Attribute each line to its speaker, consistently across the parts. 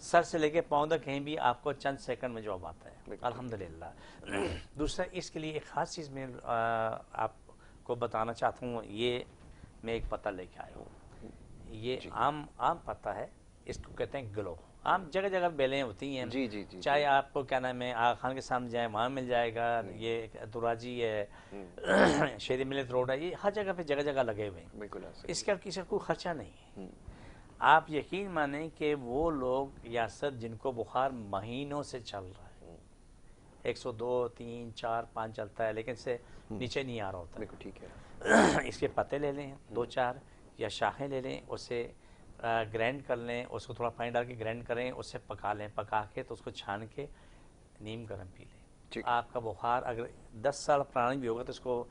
Speaker 1: سر سے لے کے پاؤں تک کہیں بھی آپ کو چند سیکنڈ میں جواب آتا ہے الحمدللہ۔ دوسرا اس کے لیے ایک خاص چیز میں آپ کو بتانا چاہتا ہوں، یہ میں ایک پتہ لے کے آیا ہوں، یہ عام پتہ ہے، اس کو کہتے ہیں گلو۔ عام جگہ جگہ بیلیں ہوتی ہیں،
Speaker 2: جی جی جی،
Speaker 1: چاہے آپ کو کیا نام ہے آغا خان کے سامنے جائیں وہاں مل جائے گا، یہ دراجی ہے، شیری ملت روڈ ہے، یہ ہر جگہ پہ جگہ جگہ لگے ہوئے ہیں،
Speaker 2: بالکل
Speaker 1: اس کا کسی کوئی خرچہ نہیں ہے۔ آپ یقین مانیں کہ وہ لوگ ریاست جن کو بخار مہینوں سے چل رہا ہے، 102 3 4 5 چلتا ہے لیکن سے نیچے نہیں آ رہا ہوتا
Speaker 2: بالکل ٹھیک ہے،
Speaker 1: ہے، اس کے پتے لے لیں 2 4 یا شاخیں لے لیں، اسے گرینڈ کر لیں، اس کو تھوڑا پانی ڈال کے گرینڈ کریں، اسے پکا لیں، پکا کے تو اس کو چھان کے نیم گرم پی لیں۔ آپ کا بخار اگر 10 سال پرانا بھی ہوگا تو اس کو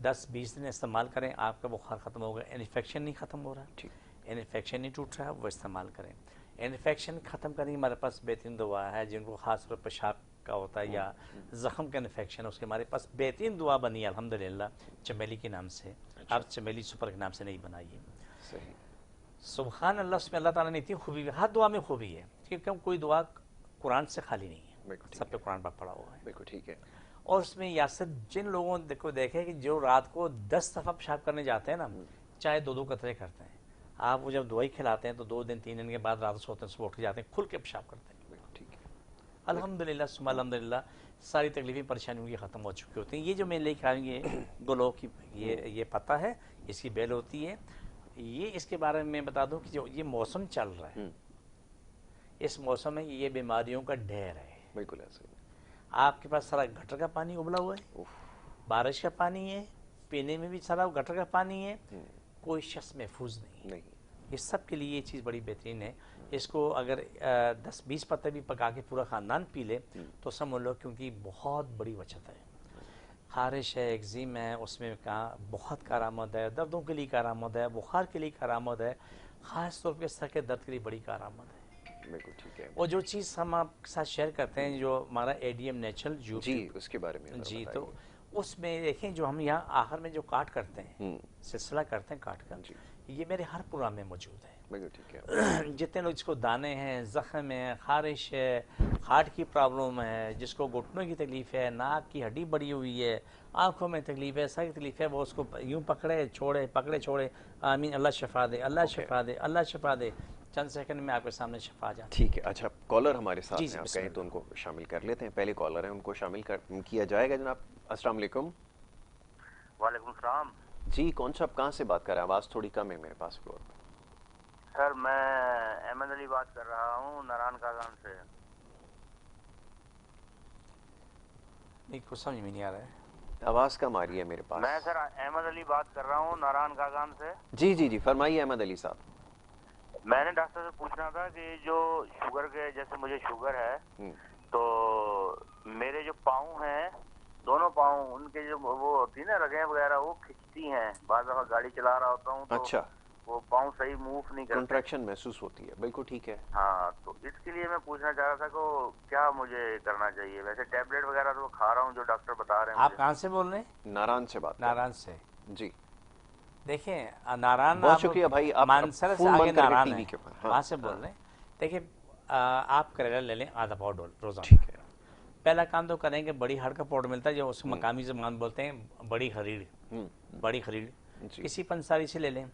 Speaker 1: 10 20 دن استعمال کریں، آپ کا بخار ختم ہوگا۔ انفیکشن نہیں ختم ہو رہا، انفیکشن نہیں ٹوٹ رہا، وہ استعمال کریں۔ انفیکشن ختم کرنے کی ہمارے پاس بہترین دوا ہے، جن کو خاص طور پر پیشاب کا ہوتا ہے یا زخم کا انفیکشن، اس کے ہمارے پاس بہترین دوا بنی ہے الحمدللہ، چمیلی کے نام سے۔ آپ چمیلی سپر کے نام سے نہیں بنائیے۔
Speaker 2: صحیح،
Speaker 1: سبحان اللہ، اس میں اللہ تعالیٰ نے اتنی خوبی، ہر دعا میں خوبی ہے، کیونکہ کوئی دعا قرآن سے خالی نہیں ہے، سب پہ قرآن پر پڑھا ہوا ہے۔
Speaker 2: بالکل ٹھیک ہے،
Speaker 1: اور اس میں یاسر جن لوگوں کو دیکھے کہ جو رات کو 10 دفعہ پیشاب کرنے جاتے ہیں نا، چاہے 2 2 قطرے کرتے ہیں، آپ وہ جب دوائی کھلاتے ہیں تو 2 دن 3 دن کے بعد رات سوتے ہیں، صبح اٹھ کے جاتے ہیں، کھل کے پیشاب کرتے ہیں۔
Speaker 2: بالکل ٹھیک ہے،
Speaker 1: الحمدللہ ثم الحمدللہ، ساری تکلیفیں پریشانیوں کی ختم ہو چکی ہوتی ہیں۔ یہ جو میں لے کے آئیں گے گلو کی، یہ پتہ ہے، اس کی بیل ہوتی ہے۔ یہ اس کے بارے میں بتا دوں کہ جو یہ موسم چل رہا ہے، اس موسم میں یہ بیماریوں کا ڈھیر ہے۔
Speaker 2: بالکل ایسے ہی،
Speaker 1: آپ کے پاس سارا گٹر کا پانی ابلا ہوا ہے، بارش کا پانی ہے، پینے میں بھی سارا گٹر کا پانی ہے، کوئی شخص محفوظ نہیں۔ اس سب کے لیے یہ چیز بڑی بہترین ہے۔ اس کو اگر 10 20 پتے بھی پکا کے پورا خاندان پی لے تو سمجھ لو، کیونکہ بہت بڑی بچت ہے۔ خارش ہے، ایگزیم ہے، اس میں بہت کارآمد ہے، دردوں کے لیے کارآمد ہے، بخار کے لیے کارآمد ہے، خاص طور پہ سر کے درد کے لیے بڑی کارآمد ہے۔
Speaker 2: بالکل ٹھیک ہے،
Speaker 1: اور جو چیز ہم آپ کے ساتھ شیئر کرتے ہیں، جو ہمارا ایڈیم نیچرل جو
Speaker 2: جی اس کے بارے میں
Speaker 1: جی، تو اس میں دیکھیں جو ہم یہاں آخر میں جو کاٹ کرتے ہیں، سلسلہ کرتے ہیں کاٹ کا، یہ میرے ہر پروگرام میں موجود ہے۔
Speaker 2: بالکل ٹھیک ہے،
Speaker 1: جتنے لوگ جس کو دانے ہیں، زخم ہے، خارش ہے، ہارٹ کی پرابلم ہے، جس کو گھٹنوں کی تکلیف ہے، ناک کی ہڈی بڑی ہوئی ہے، آنکھوں میں تکلیف ہے، سر کی تکلیف ہے، وہ اس کو یوں پکڑے چھوڑے، آمین، اللہ شفا دے، اللہ شفا دے، اللہ شفا دے، چند سیکنڈ میں آپ کے سامنے شفا آ جاتی ہے۔
Speaker 2: ٹھیک ہے۔ اچھا، کالر ہمارے ساتھ ہیں، آپ کہیں تو ان کو شامل کر لیتے ہیں۔ پہلے کالر ہیں، ان کو شامل کیا جائے گا جناب۔ السلام علیکم۔
Speaker 3: وعلیکم السلام
Speaker 2: جی، کون صاحب کہاں سے بات کر رہے ہیں؟ آواز تھوڑی کم ہے میرے پاس فلور پہ۔
Speaker 3: سر، میں احمد علی بات کر رہا ہوں ناران کاغان سے۔
Speaker 1: نہیں، کچھ سمجھ میں نہیں آ رہا ہے،
Speaker 2: آواز کم آ رہی ہے میرے پاس۔
Speaker 3: میں سر احمد علی بات کر رہا ہوں ناران کاغان سے۔
Speaker 2: جی جی جی، فرمائیے احمد علی صاحب۔
Speaker 3: میں نے ڈاکٹر سے پوچھنا تھا کہ جو شوگر کے، جیسے مجھے شوگر ہے تو میرے جو پاؤں ہیں، دونوں پاؤں، ان کے جو وہ ہوتی نا رگیں وغیرہ، وہ کھچتی ہیں۔ بعض دفعہ گاڑی چلا رہا ہوتا ہوں تو
Speaker 2: اچھا،
Speaker 3: وہ پاؤں صحیح موو نہیں کرتے،
Speaker 2: کنٹریکشن محسوس ہوتی ہے، بالکل ٹھیک ہے۔
Speaker 3: ہاں، تو اس کے لیے میں پوچھنا چاہ رہا تھا کہ کیا مجھے کرنا چاہیے؟ ویسے ٹیبلٹ وغیرہ تو کھا رہا ہوں جو ڈاکٹر بتا رہے ہیں
Speaker 1: آپ
Speaker 3: مجھے۔
Speaker 1: کہاں سے بول رہے ہیں؟
Speaker 2: ناران سے بات کر رہے ہیں۔
Speaker 1: ناران سے۔
Speaker 2: جی،
Speaker 1: دیکھیں، ناران
Speaker 2: بہت شکریہ بھائی، آپ
Speaker 1: مانسر سے
Speaker 2: فون
Speaker 1: آگے
Speaker 2: بند کر کے
Speaker 1: ناران
Speaker 2: ٹی
Speaker 1: ہے،
Speaker 2: وی کے اوپر، ہاں،
Speaker 1: وہاں سے بول رہے ہیں۔ دیکھیں، آپ کریلا لے لیں آدھا پاؤ روزانہ۔
Speaker 2: ٹھیک ہے،
Speaker 1: پہلا کام تو کریں کہ بڑی ہڑ کا پاؤڈر ملتا ہے، جو اس کو مقامی زبان بولتے ہیں بڑی خریڑ، بڑی خریڑ،
Speaker 2: جی،
Speaker 1: کسی پنساری سے لے لیں،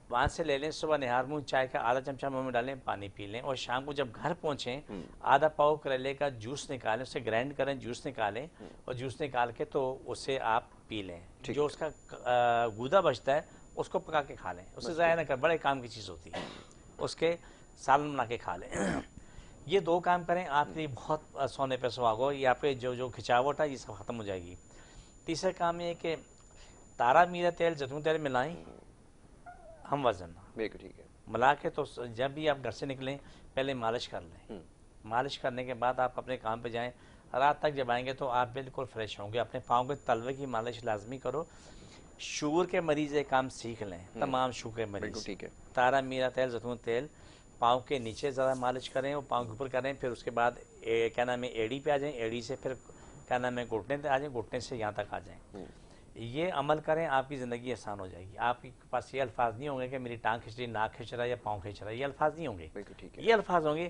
Speaker 1: وہاں سے لے لیں۔ صبح نہار منہ چائے کا آدھا چمچہ منہ میں ڈالیں، پانی پی لیں، اور شام کو جب گھر پہنچیں آدھا پاؤ کریلے کا جوس نکالیں، اسے گرائنڈ کریں، جوس نکالیں، اور جوس نکال کے تو اسے آپ پی لیں۔ جو اس کا گودا بچتا ہے اس کو پکا کے کھا لیں، اسے ضائع نہ کر، بڑے کام کی چیز ہوتی ہے، اس کے سالن بنا کے کھا لیں۔ یہ 2 کام کریں، آپ کے لیے بہت سونے پہ سہاگا، یہ آپ کے جو کھچاوٹ ہے یہ سب ختم ہو جائے گی۔ تیسرا کام یہ کہ تارا میرا تیل، زیتون تیل ملائیں، ہم وزن
Speaker 2: بالکل ٹھیک ہے،
Speaker 1: ملا کے، تو جب بھی آپ گھر سے نکلیں پہلے مالش کر لیں۔ مالش کرنے کے بعد آپ اپنے کام پہ جائیں، رات تک جب آئیں گے تو آپ بالکل فریش ہوں گے۔ اپنے پاؤں کے تلوے کی مالش لازمی کرو۔ شوگر کے مریض ایک کام سیکھ لیں، تمام شوگر کے
Speaker 2: بالکل
Speaker 1: مریض،
Speaker 2: ٹھیک ہے،
Speaker 1: تارا میرا تیل، زیتون تیل پاؤں کے نیچے زیادہ مالش کریں اور پاؤں کے اوپر کریں، پھر اس کے بعد کیا نام ہے ایڑی پہ آ جائیں، ایڑی سے پھر کیا نام ہے گھٹنے پہ آ جائیں، گھٹنے سے یہاں تک آ جائیں۔ یہ عمل کریں، آپ کی زندگی آسان ہو جائے گی۔ آپ کے پاس یہ الفاظ نہیں ہوں گے کہ میری ٹانگ کھچ رہی، ناک کھچ رہا ہے یا پاؤں کھچ رہا ہے، یہ الفاظ نہیں ہوں گے۔
Speaker 2: بالکل ٹھیک ہے،
Speaker 1: یہ الفاظ ہوں گے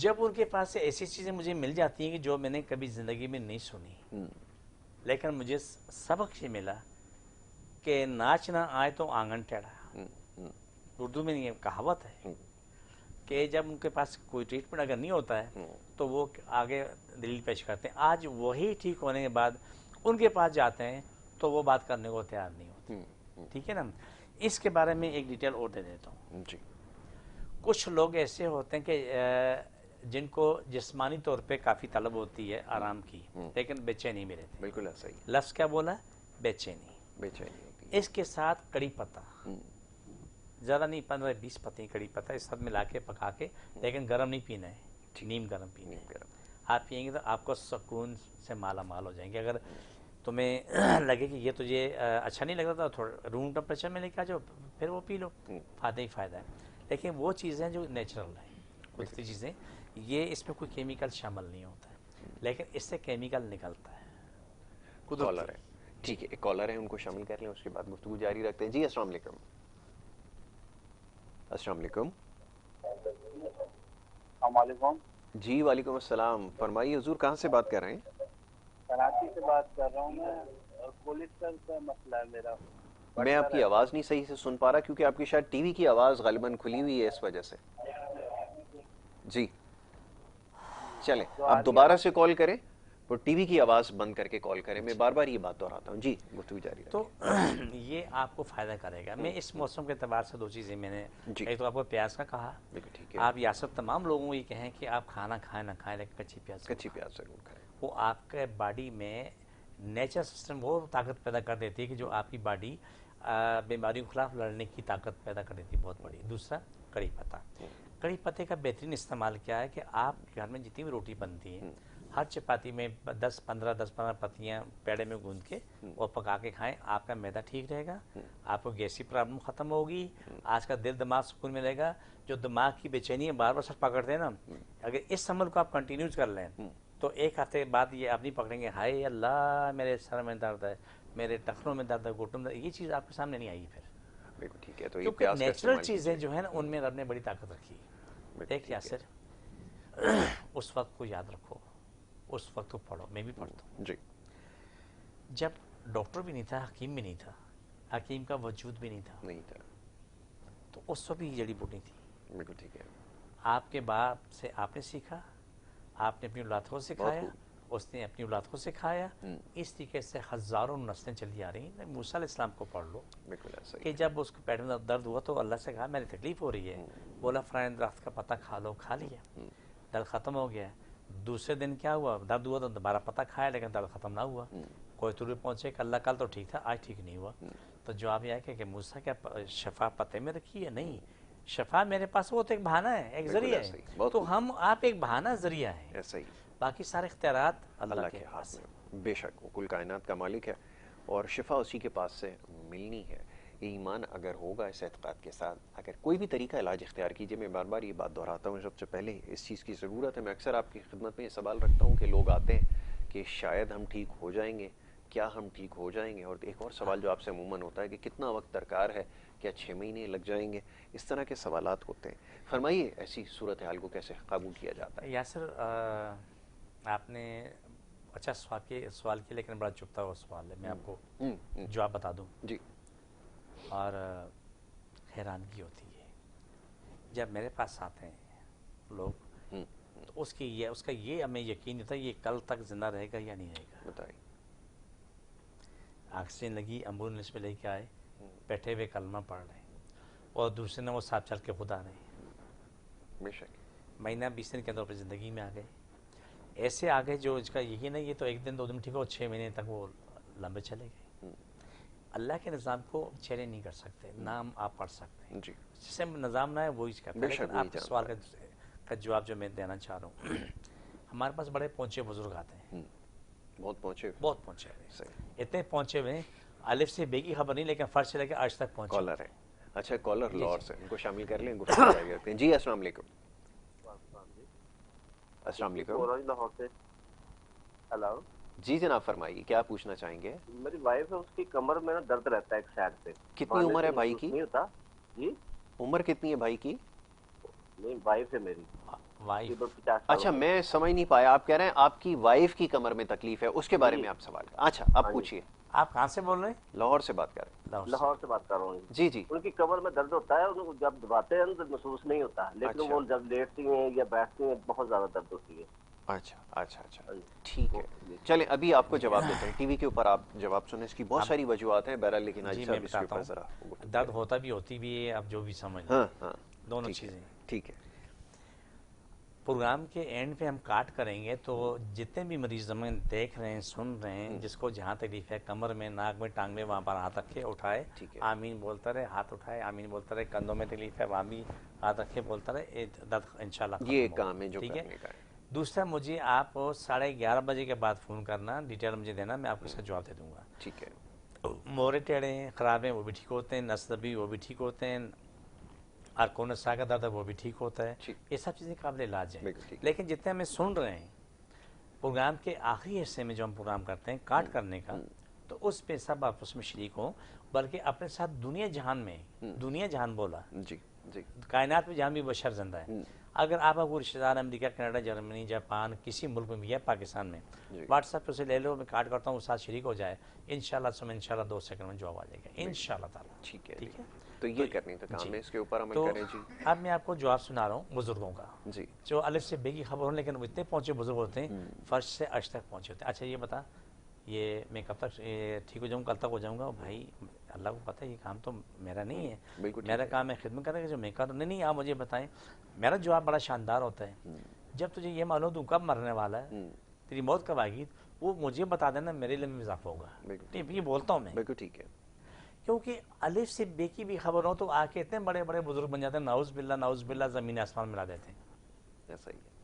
Speaker 1: جب ان کے پاس سے ایسی چیزیں مجھے مل جاتی ہیں کہ جو میں نے کبھی زندگی میں نہیں سنی، لیکن مجھے سبق یہ ملا کہ ناچ نہ آئے تو آنگن ٹیڑھا. اردو میں یہ کہاوت ہے کہ جب ان کے پاس کوئی ٹریٹمنٹ اگر نہیں ہوتا ہے تو وہ آگے دلیل پیش کرتے ہیں. آج وہی ٹھیک ہونے کے بعد ان کے پاس جاتے ہیں تو وہ بات کرنے کو تیار نہیں ہوتے. ٹھیک ہے نا. اس کے بارے میں ایک ڈیٹیل اور دے دیتا ہوں. کچھ لوگ ایسے ہوتے ہیں کہ جن کو جسمانی طور پہ کافی طلب ہوتی ہے آرام کی، لیکن بے چینی میں رہتے ہیں.
Speaker 2: بالکل ایسا ہی.
Speaker 1: لفظ کیا بولا؟ بے چینی.
Speaker 2: بے چینی ہوتی ہے.
Speaker 1: اس کے ساتھ کڑی پتہ، زیادہ نہیں 15-20 پتے کڑی پتہ اس ساتھ ملا کے پکا کے، لیکن گرم نہیں پینا ہے، نیم گرم پینا ہے. آپ پئیں گے تو آپ کو سکون سے مالا مال ہو جائیں گے. اگر تمہیں لگے کہ یہ تجھے اچھا نہیں لگ رہا تو تھوڑا روم ٹمپریچر میں لے کے آ جاؤ، پھر وہ پی لو، فائدہ ہی فائدہ ہے. لیکن وہ چیزیں جو نیچرل ہیں، قدرتی چیزیں، یہ اس میں کوئی کیمیکل شامل نہیں ہوتا ہے، لیکن اس سے کیمیکل نکلتا ہے.
Speaker 2: کالر ہے. ٹھیک ہے، ایک کالر ہے، ان کو شامل کر لیں، اس کے بعد گفتگو جاری رکھتے ہیں. جی السلام علیکم. السلام علیکم.
Speaker 4: السلام علیکم.
Speaker 2: جی وعلیکم السلام. فرمائیے حضور، کہاں سے بات کر رہے ہیں؟
Speaker 4: کراچی سے بات کر رہا ہوں میں. کولیسٹرول کا مسئلہ ہے میرا.
Speaker 2: میں آپ کی آواز نہیں صحیح سے سن پا رہا کیونکہ آپ کی شاید ٹی وی کی آواز غالباً کھلی ہوئی ہے اس وجہ سے. جی چلیں آپ دوبارہ سے کال کریں اور ٹی وی کی آواز بند کر کے کال کریں. میں بار بار یہ بات دہراتا ہوں. جی گفتگو جاری رکھیں.
Speaker 1: تو یہ آپ کو فائدہ کرے گا. میں اس موسم کے اعتبار سے دو چیزیں میں نے، ایک تو آپ کو پیاز کا کہا. آپ یاسر تمام لوگوں کو یہ کہیں کہ آپ کھانا کھائیں نہ کھائیں لیکن کچی پیاز
Speaker 2: ضرور کھائیں.
Speaker 1: وہ آپ کے باڈی میں نیچر سسٹم وہ طاقت پیدا کر دیتی ہے کہ جو آپ کی باڈی بیماریوں کے خلاف لڑنے کی طاقت پیدا کر دیتی ہے بہت بڑی. دوسرا کڑی پتہ. کڑی پتے کا بہترین استعمال کیا ہے کہ آپ کے گھر میں جتنی بھی روٹی بنتی ہے ہر چپاتی میں 10-15 پتیاں پیڑے میں گوندھ کے اور پکا کے کھائیں. آپ کا معدہ ٹھیک رہے گا، آپ کو گیسی پرابلم ختم ہوگی، آج کا دل دماغ سکون ملے گا. جو دماغ کی بے چینی بار بار سر پکڑتے ہیں نا، اگر اس عمل کو آپ کنٹینیوز کر لیں تو ایک ہفتے بعد یہ آپ نہیں پکڑیں گے ہائے اللہ میرے سر میں درد ہے، میرے ٹخنوں میں درد ہے، گھٹنوں میں درد ہے. یہ چیز آپ کے سامنے نہیں آئی پھر.
Speaker 2: بالکل ٹھیک ہے. تو
Speaker 1: کیونکہ نیچرل چیزیں جو ہیں نا ان میں رب نے بڑی طاقت رکھی ہے. دیکھ یاسر، اس وقت کو یاد رکھو، اس وقت کو پڑھو. میں بھی پڑھتا ہوں.
Speaker 2: جی.
Speaker 1: جب ڈاکٹر بھی نہیں تھا، حکیم بھی نہیں تھا، حکیم کا وجود بھی نہیں تھا، تو اس وقت بھی یہ جڑی بوٹی تھی.
Speaker 2: بالکل ٹھیک ہے. آپ
Speaker 1: کے باپ سے آپ نے سیکھا، آپ نے اپنی اولاد کو سکھایا، اس نے اپنی اولاد کو سکھایا. اس طریقے سے ہزاروں نسلیں چلی آ رہی ہیں. موسیٰ علیہ السلام کو پڑھ لو کہ جب اس کو پیٹ میں درد ہوا تو اللہ سے کہا میری تکلیف ہو رہی ہے، بولا فلاں درخت کا پتہ کھا لو، کھا لیا، درد ختم ہو گیا. دوسرے دن کیا ہوا؟ درد ہوا تو دوبارہ پتہ کھایا لیکن درد ختم نہ ہوا. کوئی طور پہنچے کہ اللہ کل تو ٹھیک تھا آج ٹھیک نہیں ہوا. تو جواب یہ ہے کہ موسیٰ کیا شفا پتے میں رکھی ہے؟ نہیں، شفا میرے پاس وہ تو ایک بہانہ ہے، ایک ذریعہ ہے. تو ہم آپ ایک بہانہ ذریعہ ہے، باقی سارے اختیارات اللہ کے ہاتھ میں.
Speaker 2: بے شک وہ کل کائنات کا مالک ہے اور شفا اسی کے پاس سے ملنی ہے. یہ ایمان اگر ہوگا اس اعتقاد کے ساتھ، اگر کوئی بھی طریقہ علاج اختیار کیجیے. میں بار بار یہ بات دہراتا ہوں، سب سے پہلے اس چیز کی ضرورت ہے. میں اکثر آپ کی خدمت میں یہ سوال رکھتا ہوں کہ لوگ آتے ہیں کہ شاید ہم ٹھیک ہو جائیں گے، کیا ہم ٹھیک ہو جائیں گے؟ اور ایک اور سوال جو آپ سے عموماً ہوتا ہے کہ کتنا وقت درکار ہے، کیا 6 مہینے لگ جائیں گے؟ اس طرح کے سوالات ہوتے ہیں. فرمائیے ایسی صورتحال کو کیسے قابو کیا جاتا ہے؟
Speaker 1: یاسر آپ نے اچھا سوال کیا لیکن بڑا چپتا ہوا سوال ہے. میں آپ کو جواب بتا دوں.
Speaker 2: جی.
Speaker 1: اور حیرانگی ہوتی ہے جب میرے پاس آتے ہیں لوگ تو اس کا یہ ہمیں یقین نہیں ہوتا یہ کل تک زندہ رہے گا یا نہیں رہے گا.
Speaker 2: بتائیے.
Speaker 1: آکسیجن لگی، ایمبولینس میں لے کے آئے، بیٹھے ہوئے کلمہ پڑھ رہے ہیں اور دوسرے نے وہ ساتھ چل کے خود آ رہے ہیں.
Speaker 2: بے شک.
Speaker 1: مہینہ 20 دن کے اندر اپنی زندگی میں آ گئے. ایسے آگے جو اس کا یہی نہیں، یہ تو 1 دن 2 دن ٹھیک ہو، 6 مہینے تک وہ لمبے چلے گئے. اللہ کے نظام کو چیلنج نہیں کر سکتے، نام آپ پڑھ سکتے ہیں.
Speaker 2: جی.
Speaker 1: جس سے نظام نہ ہے وہی کرتا ہے. لیکن آپ کے سوال کا جواب جو میں دینا چاہ رہا ہوں، ہمارے پاس بڑے پہنچے بزرگ آتے ہیں.
Speaker 2: بہت پہنچے
Speaker 1: ہوئے، اتنے پہنچے ہوئے الف سے بے کی خبر نہیں لیکن فرض سے لے کے آج تک پہنچے.
Speaker 2: کالر ہے. اچھا کالر لاہور سے، ان کو شامل کر لیں، گفتگو جاری رکھتے ہیں. جی السلام علیکم. السلام علیکم.
Speaker 4: ہلو.
Speaker 2: جی جناب فرمائیے، کیا پوچھنا چاہیں گے؟
Speaker 4: میری وائف ہے، اس کی کمر میں نا درد رہتا ہے ایک سائڈ سے.
Speaker 2: کتنی عمر ہے بھائی کی؟
Speaker 4: نہیں ہوتا. جی
Speaker 2: عمر کتنی ہے بھائی کی؟
Speaker 4: نہیں وائف ہے میری.
Speaker 1: وائف،
Speaker 5: 50
Speaker 2: اچھا میں سمجھ نہیں پایا، آپ کہہ رہے ہیں آپ کی وائف کی کمر میں تکلیف ہے، اس کے بارے میں آپ سوال کر، اچھا آپ پوچھیے۔
Speaker 1: آپ کہاں سے بول رہے ہیں؟
Speaker 2: لاہور سے بات کر رہے ہیں۔
Speaker 5: لاہور سے بات کر رہا ہوں
Speaker 2: جی جی
Speaker 5: ان کی کمر میں درد ہوتا ہے، ان کو جب دباتے ہیں تو محسوس نہیں ہوتا، لیکن وہ جب لیٹتی ہیں یا بیٹھتی ہیں بہت زیادہ درد ہوتی ہے۔
Speaker 2: اچھا اچھا اچھا ٹھیک ہے، چلیں ابھی آپ کو جواب دیتے ہیں، ٹی وی کے اوپر آپ جواب سنیں، اس کی بہت ساری وجوہات ہیں بہرحال، لیکن
Speaker 1: جی
Speaker 2: آج
Speaker 1: میں
Speaker 2: صاحب اس کے
Speaker 1: بتاتا
Speaker 2: اوپر ذرا
Speaker 1: ہوں، درد ہوتا بھی ہوتی بھی ہے، اب جو بھی سمجھ لیں،
Speaker 2: ہاں ہاں
Speaker 1: دونوں چیزیں۔
Speaker 2: ٹھیک ہے،
Speaker 1: پروگرام کے اینڈ پہ ہم کاٹ کریں گے تو جتنے بھی مریض ہمیں دیکھ رہے ہیں سن رہے ہیں، جس کو جہاں تکلیف ہے کمر میں، ناک میں، ٹانگ میں، وہاں پر ہاتھ رکھے اٹھائے، آمین بولتا رہے، ہاتھ اٹھائے آمین بولتا رہے، کندھوں میں تکلیف ہے وہاں بھی ہاتھ رکھے بولتا رہے، درد انشاءاللہ ختم
Speaker 2: یہ
Speaker 1: ہوگا۔
Speaker 2: کام ہے جو
Speaker 1: ٹھیک ہے،
Speaker 2: کرنے کا ہے۔
Speaker 1: دوسرا مجھے آپ 11:30 بجے کے بعد فون کرنا، ڈیٹیل مجھے دینا، میں آپ کو اس کا جواب دے دوں گا۔
Speaker 2: ٹھیک ہے،
Speaker 1: مورے ٹیڑے ہیں خراب ہیں وہ بھی ٹھیک ہوتے ہیں، نس دبی وہ بھی ٹھیک ہوتے ہیں، آرکونسا کا درد ہے وہ بھی ٹھیک ہوتا ہے، یہ سب چیزیں قابل علاج ہیں۔ لیکن جتنے ہمیں سن رہے ہیں پروگرام کے آخری حصے میں جو ہم پروگرام کرتے ہیں کاٹ کرنے کا، تو اس پہ سب آپ اس میں شریک ہوں، بلکہ اپنے ساتھ دنیا جہان میں، دنیا جہان بولا،
Speaker 2: جی جی
Speaker 1: کائنات میں جہاں بھی بشر زندہ ہے، اگر آپ کو رشتہ دار امریکہ، کینیڈا، جرمنی، جاپان، کسی ملک میں بھی ہے، پاکستان میں، واٹس ایپ پہ اسے لے لو، میں کاٹ کرتا ہوں، اس ساتھ شریک ہو جائے، انشاءاللہ سمجھ انشاءاللہ 2 سیکنڈ میں جواب آ جائے گا انشاءاللہ تعالیٰ۔
Speaker 2: ٹھیک ہے، تو یہ کرنے کا کام ہے، اس کے اوپر عمل
Speaker 1: تو
Speaker 2: کریں جی۔
Speaker 1: اب میں آپ کو جواب سنا رہا ہوں بزرگوں کا،
Speaker 2: جی
Speaker 1: جو الف سے بے کی خبر ہوں لیکن وہ اتنے پہنچے بزرگ ہوتے ہیں، فرش سے عرش تک پہنچے ہوتے ہیں۔ اچھا یہ بتا، یہ میں کب تک ٹھیک ہو جاؤں، کل تک ہو جاؤں گا؟ بھائی اللہ کو پتہ ہے، یہ کام تو میرا نہیں ہے، میرا کام ہے خدمت کرنے کا، جو میں کر رہا ہوں۔ نہیں آپ مجھے بتائیں، میرا جواب بڑا شاندار ہوتا ہے، جب تجھے یہ معلوم تو کب مرنے والا ہے، تیری موت کب آئے گی، وہ مجھے بتا دینا، میرے لیے میں اضافہ ہوگا۔ یہ بولتا ہوں میں،
Speaker 2: بالکل ٹھیک ہے،
Speaker 1: کیونکہ الف سے بے کی بھی خبر ہو تو آ کے اتنے بڑے بڑے بزرگ بن جاتے ہیں، نعوذ باللہ زمین آسمان ملا دیتے ہیں۔
Speaker 2: ایسا ہی ہے۔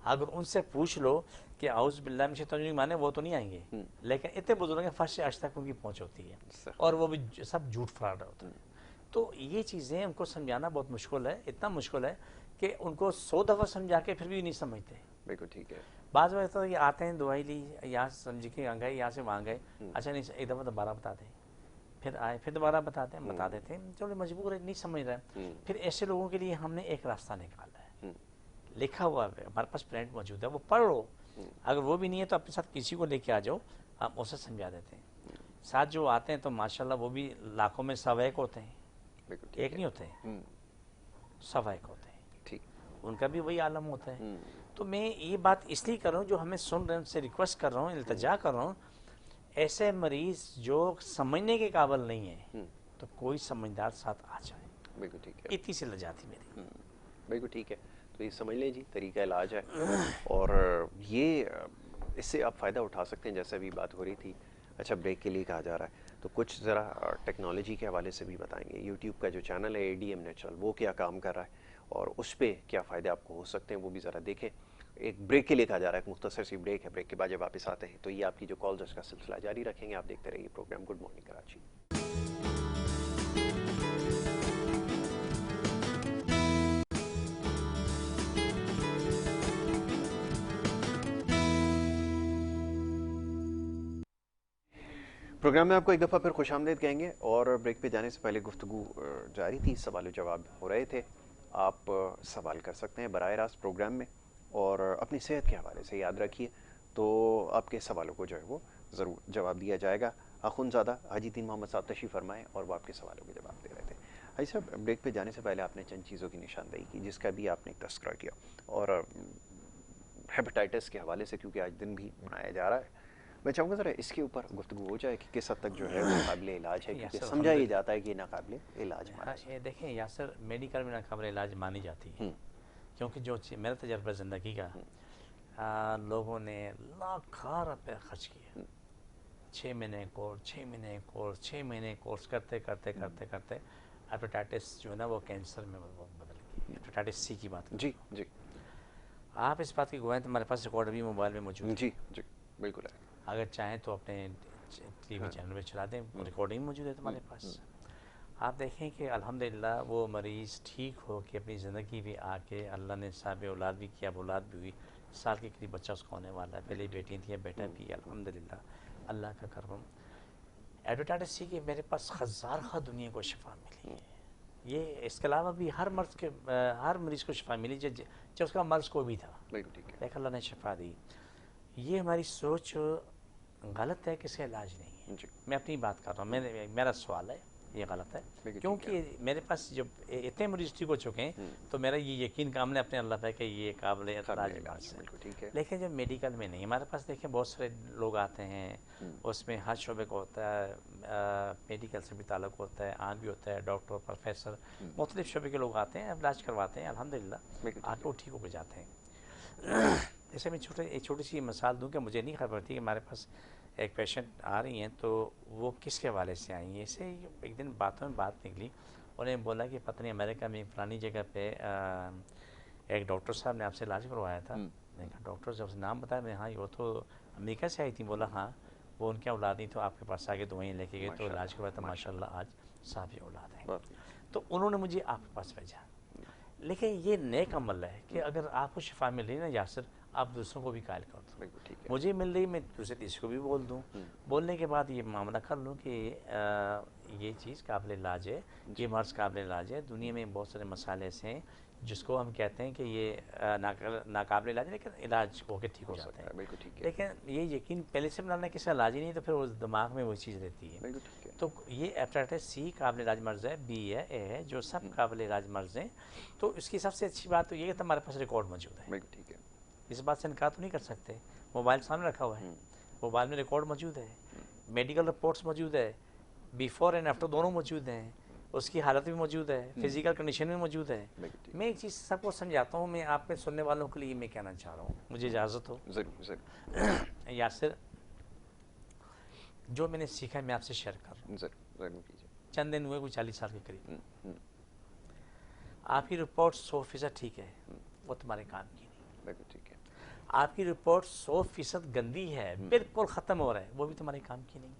Speaker 1: اگر ان سے پوچھ لو کہ اعوذ باللہ من الشیطان الرجیم مانے، وہ تو نہیں آئیں گے، لیکن اتنے بزرگ ہیں فرش سے عرش تک ان کی پہنچ ہوتی ہے، اور وہ بھی سب جھوٹ فراڈ ہوتا ہے۔ تو یہ چیزیں ان کو سمجھانا بہت مشکل ہے، اتنا مشکل ہے کہ ان کو 100 دفعہ سمجھا کے پھر بھی نہیں سمجھتے۔
Speaker 2: بالکل ٹھیک ہے،
Speaker 1: بعض وقت تو یہ آتے ہیں دوائی لی، یہاں سے سمجھ کے گئے، یہاں سے وہاں گئے، اچھا نہیں ایک دفعہ دوبارہ بتا دیں، پھر آئے پھر دوبارہ بتا دیتے ہیں، چلو مجبور ہے، نہیں سمجھ رہا ہے۔ پھر ایسے لوگوں کے لیے ہم نے ایک راستہ نکالا ہے، لکھا ہوا ہے ہمارے پاس، پرنٹ موجود ہے، وہ پڑھ لو، اگر وہ بھی نہیں ہے تو اپنے ساتھ کسی کو لے کے آ جاؤ، ہم اسے سمجھا دیتے ہیں۔ ساتھ جو آتے ہیں تو ماشاءاللہ وہ بھی لاکھوں میں 100 ہوتے ہیں، ایک نہیں ہوتے، 100 ہوتے ہیں، ان کا بھی وہی عالم ہوتا ہے۔ تو میں یہ بات اس لیے کر رہا ہوں، جو ہمیں سن رہے ہیں ان سے ریکویسٹ کر رہا ہوں، التجا کر رہا ہوں، ایسے مریض جو سمجھنے کے قابل نہیں ہے تو کوئی سمجھدار ساتھ آ جائے۔
Speaker 2: بالکل ٹھیک ہے،
Speaker 1: اتنی سی لجاتی میری۔
Speaker 2: بالکل ٹھیک ہے، تو یہ سمجھ لیں جی، طریقہ علاج ہے، اور یہ اس سے آپ فائدہ اٹھا سکتے ہیں، جیسے ابھی بات ہو رہی تھی۔ اچھا بریک کے لیے کہا جا رہا ہے، تو کچھ ذرا ٹیکنالوجی کے حوالے سے بھی بتائیں گے، یوٹیوب کا جو چینل ہے ADM نیچرل، وہ کیا کام کر رہا ہے اور اس پہ کیا فائدے آپ کو ہو سکتے ہیں، وہ بھی ذرا دیکھیں۔ ایک بریک کے لیے کہا جا رہا ہے، ایک مختصر سی بریک ہے، بریک کے بعد جب واپس آتے ہیں تو یہ آپ کی جو کالز اس کا سلسلہ جاری رکھیں گے۔ آپ دیکھتے رہیے program good morning Karachi. Program میں آپ کو ایک دفعہ پھر خوش آمدید کہیں گے، اور بریک پہ جانے سے پہلے گفتگو جاری تھی، سوال و جواب ہو رہے تھے، آپ سوال کر سکتے ہیں براہ راست پروگرام میں، اور اپنی صحت کے حوالے سے یاد رکھیے تو آپ کے سوالوں کو جو ہے وہ ضرور جواب دیا جائے گا۔ اخونزادہ حاجی دین محمد صاحب تشریف فرمائیں اور وہ آپ کے سوالوں کے جواب دے رہے تھے۔ حاجی صاحب بریک پہ جانے سے پہلے آپ نے چند چیزوں کی نشاندہی کی جس کا بھی آپ نے تذکرہ کیا، اور ہیپاٹائٹس کے حوالے سے کیونکہ آج دن بھی منایا جا رہا ہے، میں چاہوں گا ذرا اس کے اوپر گفتگو ہو جائے کہ کس حد تک جو ہے وہ قابل علاج ہے، کیونکہ سمجھا یہ جاتا ہے کہ یہ ناقابل علاج ہے۔
Speaker 1: دیکھیں یاسر، میڈیکل میں ناقابل علاج مانی جاتی ہے، کیونکہ جو میرا تجربہ زندگی کا، لوگوں نے لاکھوں روپے خرچ کیے، 6 مہینے کورس، 6 مہینے کورس، 6 مہینے کورس کرتے کرتے کرتے کرتے ہیپاٹائٹس جو ہے نا وہ کینسر میں بدل گئی۔ ہیپاٹائٹس C کی بات
Speaker 2: جی جی،
Speaker 1: آپ اس بات کی گواہ ہیں، ہمارے پاس ریکارڈ بھی موبائل میں موجود ہے،
Speaker 2: جی جی بالکل ہے،
Speaker 1: اگر چاہیں تو اپنے ٹی وی چینل پہ چلا دیں، ریکارڈنگ موجود ہے تمہارے پاس۔ آپ دیکھیں کہ الحمدللہ وہ مریض ٹھیک ہو کے اپنی زندگی بھی آ کے اللہ نے صاحب اولاد بھی کیا، اولاد بھی ہوئی، سال کے قریب بچہ اس کو ہونے والا ہے، پہلے بیٹی تھی، بیٹا بھی، الحمدللہ اللہ کا کرم۔ ہیپاٹائٹس C کی میرے پاس ہزارہ دنیا کو شفا ملی ہے، یہ اس کے علاوہ بھی ہر مریض کو شفا ملی جب اس کا مرض کوئی بھی تھا، لیکن اللہ نے شفا دی. یہ ہماری سوچ غلط ہے کہ اس کا علاج نہیں ہے. میں اپنی بات کر رہا ہوں، میرا سوال ہے یہ غلط ہے، کیونکہ میرے پاس جب اتنے مریض ٹھیک ہو چکے ہیں تو میرا یہ یقین کام نے اپنے اللہ پہ کہ یہ قابل علاج ہے. لیکن جب میڈیکل میں نہیں، ہمارے پاس دیکھیں بہت سارے لوگ آتے ہیں، اس میں ہر شعبے کو ہوتا ہے، میڈیکل سے بھی تعلق ہوتا ہے، آنکھ بھی ہوتا ہے، ڈاکٹر، پروفیسر، مختلف شعبے کے لوگ آتے ہیں، علاج کرواتے ہیں، الحمدللہ آ کے وہ ٹھیک ہو کے جاتے ہیں. جیسے میں ایک چھوٹی سی مثال دوں کہ مجھے نہیں خبر تھی کہ ہمارے پاس ایک پیشنٹ آ رہی ہیں تو وہ کس کے حوالے سے آئی ہیں. اسے ایک دن باتوں میں بات نکلی، انہیں بولا کہ پتہ نہیں امریکہ میں فلانی جگہ پہ ایک ڈاکٹر صاحب نے آپ سے علاج کروایا تھا. میں نے کہا ڈاکٹر جب سے نام بتایا، میں ہاں وہ تو امریکہ سے آئی تھی. بولا ہاں وہ ان کے اولاد نہیں تو آپ کے پاس آگے دوائیں لے کے گئے تو علاج کروایا تھا، ماشاء اللہ آج صاحب اولاد ہیں. تو انہوں نے مجھے آپ کے پاس بھیجا. لیکن یہ نیک عمل ہے کہ اگر آپ کو شفا مل رہی ہے نا یاسر، آپ دوسروں کو بھی قائل کر دو. مجھے مل رہی میں دوسرے تیسرے کو بھی بول دوں. بولنے کے بعد یہ معاملہ کر لوں کہ یہ چیز قابل علاج ہے، یہ مرض قابل علاج ہے. دنیا میں بہت سارے مسائل ایسے ہیں جس کو ہم کہتے ہیں کہ یہ ناقابل علاج ہے، لیکن علاج ہو کے ٹھیک ہو جاتے ہیں. لیکن یہ یقین پہلے سے بنانا کسی علاج ہی نہیں تو پھر اس دماغ میں وہ چیز رہتی ہے. تو یہ ہیپاٹائٹس سی قابل علاج مرض ہے، بی ہے، اے ہے، جو سب قابل علاج مرض ہیں. تو اس کی سب سے اچھی بات تو یہ کہ ہمارے پاس ریکارڈ موجود ہے. اس بات سے انکار تو نہیں کر سکتے. موبائل سامنے رکھا ہوا ہے، موبائل میں ریکارڈ موجود ہے، میڈیکل رپورٹس موجود ہے، بیفور اینڈ آفٹر دونوں موجود ہیں، اس کی حالت بھی موجود ہے، فزیکل کنڈیشن بھی موجود ہے. میں ایک چیز سب کو سمجھاتا ہوں، میں آپ کے سننے والوں کے لیے میں کہنا چاہ رہا ہوں، مجھے اجازت ہو. یاسر، جو میں نے سیکھا ہے میں آپ سے شیئر کر رہا ہوں. چند دن ہوئے، کوئی 40 سال کے قریب. آپ کی رپورٹ 100% ٹھیک ہے، وہ تمہارے کام کی نہیں. آپ کی رپورٹ 100% گندی ہے، بالکل ختم ہو رہا ہے، وہ بھی تمہارے کام کی نہیں.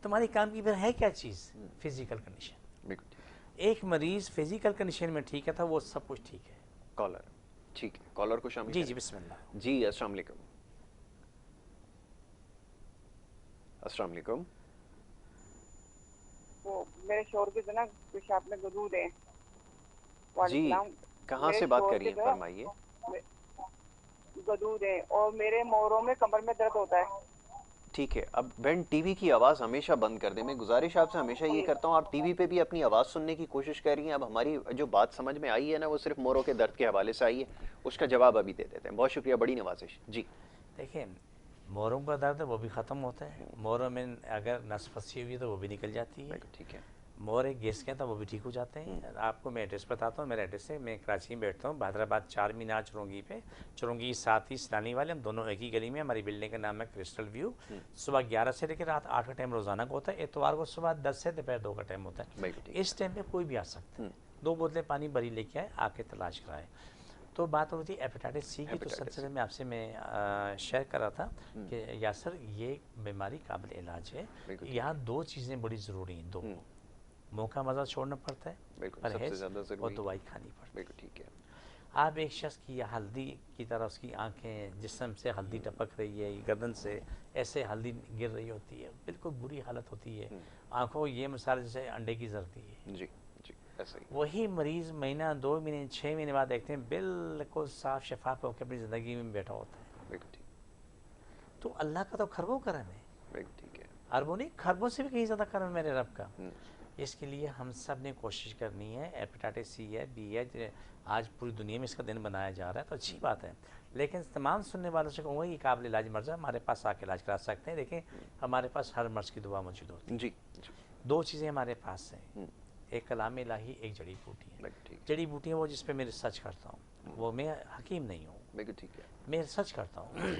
Speaker 1: تمہاری کام کی پھر ہے کیا چیز؟ Physical condition. ایک مریض فزیکل کنڈیشن میں ٹھیک ہے تھا، وہ سب کچھ ٹھیک ہے.
Speaker 2: کالر، ٹھیک ہے، کالر کو شامل.
Speaker 1: جی بسم اللہ.
Speaker 2: جی السلام علیکم. السلام علیکم.
Speaker 6: وہ میرے شوہر کے نا پیشاب میں غدود ہے.
Speaker 2: جی کہاں سے بات کر رہی ہیں؟ فرمائیے.
Speaker 6: غدود ہے اور میرے موروں میں کمر میں درد ہوتا ہے.
Speaker 2: ٹھیک ہے، اب بہن ٹی وی کی آواز ہمیشہ بند کر دیں. میں گزارش آپ سے ہمیشہ یہ کرتا ہوں، آپ ٹی وی پہ بھی اپنی آواز سننے کی کوشش کر رہی ہیں. اب ہماری جو بات سمجھ میں آئی ہے نا وہ صرف موروں کے درد کے حوالے سے آئی ہے، اس کا جواب ابھی دے دیتے ہیں. بہت شکریہ، بڑی نوازش. جی
Speaker 1: دیکھیں، موروں کا درد ہے وہ بھی ختم ہوتا ہے. موروں میں اگر نس پھنسی ہوئی ہے تو وہ بھی نکل جاتی ہے.
Speaker 2: ٹھیک ہے.
Speaker 1: مور ایک گیس کے ہیں تو وہ بھی ٹھیک ہو جاتے ہیں. آپ کو میں ایڈریس بتاتا ہوں. میرا ایڈریس ہے، میں کراچی میں بیٹھتا ہوں، حیدرآباد 4 مینار چرونگی پہ. چرونگی ساتھ ہی سیلانی والے، ہم دونوں ایک ہی گلی میں. ہماری بلڈنگ کا نام ہے کرسٹل ویو. صبح 11 سے لے کے رات 8 کا ٹائم روزانہ کا ہوتا ہے. اتوار کو صبح 10 سے دوپہر 2 کا ٹائم ہوتا ہے. اس ٹائم پہ کوئی بھی آ سکتا ہے. 2 بوتلیں پانی بھری لے کے آئے، آ کے تلاش کرائے. تو بات ہو رہی تھی ہیپاٹائٹس سی کی، تو سلسلے میں آپ سے میں شیئر کر رہا تھا کہ یاسر یہ بیماری قابل علاج ہے. یہاں 2 چیزیں بڑی ضروری ہیں. 2 موقع مزہ چھوڑنا پڑتا ہے، پرہیز اور دوائی کھانی پڑتی ہے.
Speaker 2: ٹھیک ہے.
Speaker 1: آپ ایک شخص کی ہلدی کی طرح اس کی آنکھیں، جسم سے ہلدی ٹپک رہی ہے، گردن سے ایسے ہلدی گر رہی ہوتی ہے، بالکل بری حالت ہوتی ہے. آنکھوں یہ مثال جیسے انڈے کی زردی ہے.
Speaker 2: جی ایسا ہی.
Speaker 1: وہی مریض مہینہ 2 مہینے 6 مہینے بعد دیکھتے ہیں بالکل صاف شفاف ہو کے اپنی زندگی میں بیٹھا ہوتا ہے. تو اللہ کا تو کھربوں کرم ہے.
Speaker 2: ٹھیک ہے.
Speaker 1: اربوں نہیں، کھربوں سے بھی کہیں زیادہ کرم ہے میرے رب کا. اس کے لیے ہم سب نے کوشش کرنی ہے. ہیپاٹائٹس سی ہے، بی ہے، آج پوری دنیا میں اس کا دن بنایا جا رہا ہے تو اچھی بات ہے. لیکن تمام سننے والوں سے کہوں گا یہ قابل علاج مرض ہے، ہمارے پاس آ کے علاج کرا سکتے ہیں. دیکھیں ہمارے پاس ہر مرض کی دوا موجود ہوتی ہے.
Speaker 2: جی
Speaker 1: 2 چیزیں ہمارے پاس ہیں، ایک کلام الہی، ایک جڑی بوٹی ہے. جڑی بوٹی ہے وہ جس پہ میں ریسرچ کرتا ہوں، وہ میں حکیم نہیں ہوں، میں ریسرچ کرتا ہوں.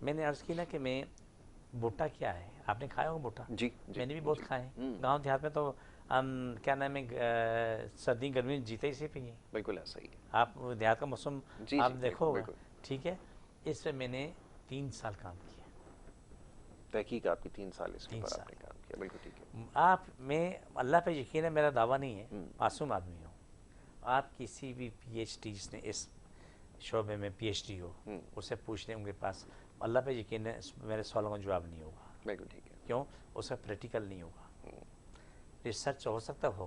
Speaker 1: میں نے عرض کی نا کہ میں بھٹا کیا ہے، آپ نے کھایا ہوگا بھٹا؟ میں نے بھی بہت کھائے ہیں. گاؤں دیہات میں تو ہم کیا نام ہے سردی گرمی جیتے ہی سے پیے.
Speaker 2: بالکل ایسا ہی ہے.
Speaker 1: آپ دیہات کا موسم آپ دیکھو گا. ٹھیک ہے. اس پہ میں نے 3 سال کام کیا.
Speaker 2: تحقیق آپ کی 3 سال اس پر آپ نے کام کیا. بالکل ٹھیک ہے.
Speaker 1: آپ میں اللہ پہ یقین ہے، میرا دعویٰ نہیں ہے، معصوم آدمی ہوں. آپ کسی بھی پی ایچ ڈی جس نے اس شعبے میں پی ایچ ڈی ہو، اسے پوچھ لیں، ان کے پاس اللہ پہ یقین ہے میرے سوالوں کا جواب نہیں ہوگا.
Speaker 2: بالکل ٹھیک ہے.
Speaker 1: کیوں؟ اس کا پریکٹیکل نہیں ہوگا. ریسرچ ہو سکتا ہو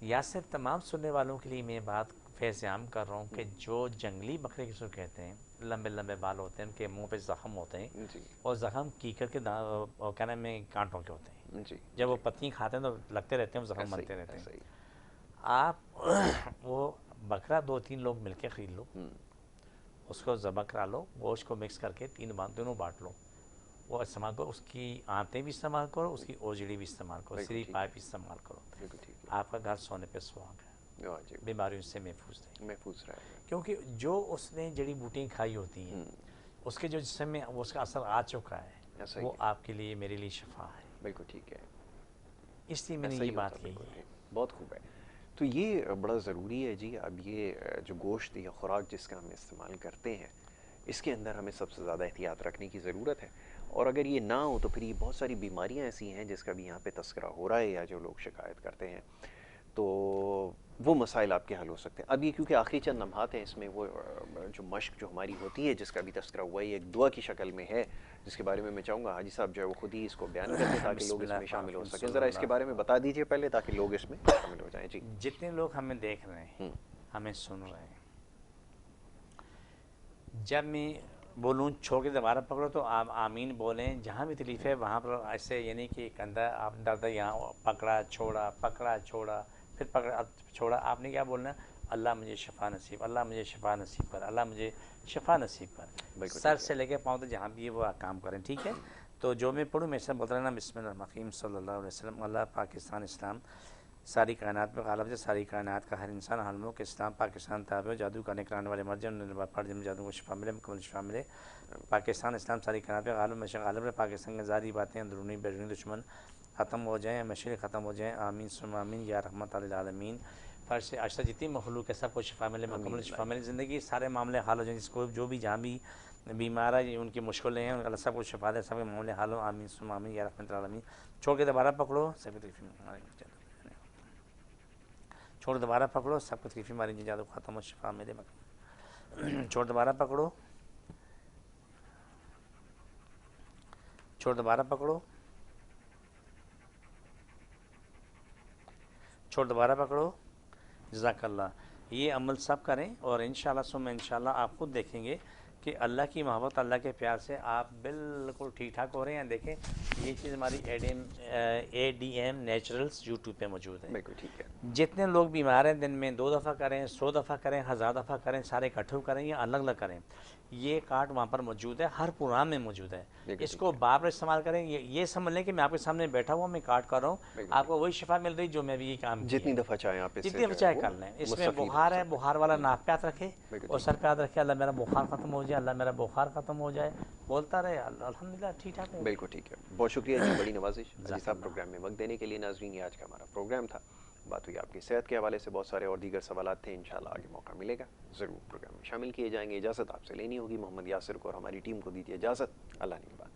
Speaker 1: یاسر تمام سننے والوں کے لیے میں بات فیض عام کر رہا ہوں کہ جو جنگلی بکرے جس کو کہتے ہیں، لمبے لمبے بال ہوتے ہیں، ان کے منہ پہ زخم ہوتے ہیں، اور زخم کیکر کے کیا نام ہے کانٹوں کے ہوتے ہیں، جب وہ پتنی کھاتے ہیں تو لگتے رہتے ہیں، وہ زخم بنتے رہتے ہیں. آپ وہ بکرا 2-3 لوگ مل کے خرید لو، اس کو ذبح کرا لو، گوشت کو مکس کر کے دونوں بانٹ لو، وہ استعمال کرو، اس کی آنتیں بھی استعمال کرو، اس کی اوجڑی بھی استعمال کرو، سری پائپ بھی استعمال کرو، آپ کا گھر سونے پہ سہاگا ہے، بیماریوں سے محفوظ رہے گا. کیونکہ جو اس نے جڑی بوٹیاں کھائی ہوتی ہیں، اس کے جو جسم میں اس کا اثر آ چکا ہے، وہ آپ کے لیے میرے لیے شفا ہے.
Speaker 2: بالکل ٹھیک ہے،
Speaker 1: اس لیے میں نے یہ بات کہی ہے.
Speaker 2: بہت خوب ہے. تو یہ بڑا ضروری ہے جی. اب یہ جو گوشت یا خوراک جس کا ہم استعمال کرتے ہیں، اس کے اندر ہمیں سب سے زیادہ احتیاط رکھنے کی ضرورت ہے. اور اگر یہ نہ ہو تو پھر یہ بہت ساری بیماریاں ایسی ہیں جس کا بھی یہاں پہ تذکرہ ہو رہا ہے، یا جو لوگ شکایت کرتے ہیں، تو وہ مسائل آپ کے حل ہو سکتے ہیں. اب یہ کیونکہ آخری چند لمحات ہیں، اس میں وہ جو مشق جو ہماری ہوتی ہے جس کا بھی تذکرہ ہوا ہے، یہ ایک دعا کی شکل میں ہے، جس کے بارے میں چاہوں گا حاجی صاحب جو ہے وہ خود ہی اس کو بیان کریں تاکہ لوگ اس میں شامل ہو سکیں. ذرا اس کے بارے میں بتا دیجئے پہلے تاکہ لوگ اس میں شامل ہو جائیں. جی.
Speaker 1: جتنے لوگ ہمیں دیکھ رہے ہیں، ہمیں سن رہے ہیں، جب میں بولوں چھوڑ کے دوبارہ پکڑو تو آپ آمین بولیں. جہاں بھی تکلیف ہے وہاں پر ایسے، یعنی کہ کندھا آپ درد یہاں پکڑا چھوڑا، پکڑا چھوڑا، پھر پکڑا چھوڑا، آپ نے کیا بولنا؟ اللہ مجھے شفا نصیب، اللہ مجھے شفا نصیب کر، اللہ مجھے شفا نصیب کر. سر سے لے کے پاؤں تک جہاں بھی وہ کام کریں. ٹھیک ہے. تو جو میں پڑھوں میں سب بتا رہا نا. بسم اللہ الرحمن الرحیم. صلی اللہ علیہ وسلم. اللہ پاکستان اسلام ساری کائنات میں غالب ہے. ساری کائنات کا ہر انسان حالموں کے اسلام پاکستان تابع ہو. جادو کرنے کرانے والے مر جائیں، پڑھ جن جادو کو شفا ملے، مکمل شفا ملے. پاکستان اسلام ساری کائنات میں غالب میں غالب ہے. پاکستان کے ذاتی باتیں اندرونی بیرونی دشمن ختم ہو جائیں، مشرق ختم ہو جائیں. آمین ثم آمین یا رحمت للعالمین. فرض سے اشرا جتنی مخلوق ہے سب کو شفا ملے، مکمل شفا ملے. زندگی سارے معاملے حل ہو جائیں. جس کو جو بھی جہاں بھی بیمار ہے، ان کی مشکلیں ہیں، اللہ سب کو شفا دے، سب کے معاملے حل ہو. آمین ثم آمین یا رحمت للعالمین. چھوڑ کے دوبارہ پکڑو، سب تکلیف چھوڑ دوبارہ پکڑو، سب کو تکلیفیں ماری جادو ختم ہو، شفا ملے. چھوڑ دوبارہ پکڑو، چھوڑ دوبارہ پکڑو، چھوڑ دوبارہ پکڑو. جزاک اللہ. یہ عمل سب کریں اور انشاءاللہ ثم انشاءاللہ آپ خود دیکھیں گے کہ اللہ کی محبت، اللہ کے پیار سے آپ بالکل ٹھیک ٹھاک ہو رہے ہیں. دیکھیں یہ چیز ہماری ADM نیچرلز یوٹیوب پہ موجود ہے.
Speaker 2: بالکل ٹھیک ہے.
Speaker 1: جتنے لوگ بیمار ہیں دن میں 2 دفعہ کریں، 100 دفعہ کریں، 1000 دفعہ کریں، سارے اکٹھے کریں یا الگ الگ کریں، یہ کارڈ وہاں پر موجود ہے، ہر پروگرام میں موجود ہے. اس کو بار بار استعمال کریں. یہ سمجھ لیں کہ میں آپ کے سامنے بیٹھا ہوا، میں کارڈ کر رہا ہوں، آپ کو وہی شفا مل رہی جو میں بھی یہ کام
Speaker 2: جتنی دفعہ چاہیں آپ
Speaker 1: جتنی دفعہ چاہے کر لیں. اس میں بخار ہے، بخار والا ناک پہ ہاتھ رکھے اور سر پہ ہاتھ رکھے، اللہ میرا بخار ختم ہو جائے، اللہ میرا بخار ختم ہو جائے، بولتا رہے، الحمدللہ ٹھیک ٹھاک ہو.
Speaker 2: بالکل ٹھیک ہے. بہت شکریہ جی، بڑی نوازش حاجی صاحب پروگرام میں وقت دینے کے لیے. ناظرین یہ آج کا ہمارا پروگرام تھا. بات ہوئی آپ کی صحت کے حوالے سے، بہت سارے اور دیگر سوالات تھے. انشاءاللہ آگے موقع ملے گا ضرور پروگرام میں شامل کیے جائیں گے. اجازت آپ سے لینی ہوگی. محمد یاسر کو اور ہماری ٹیم کو دیجیے اجازت. اللہ نگہبان.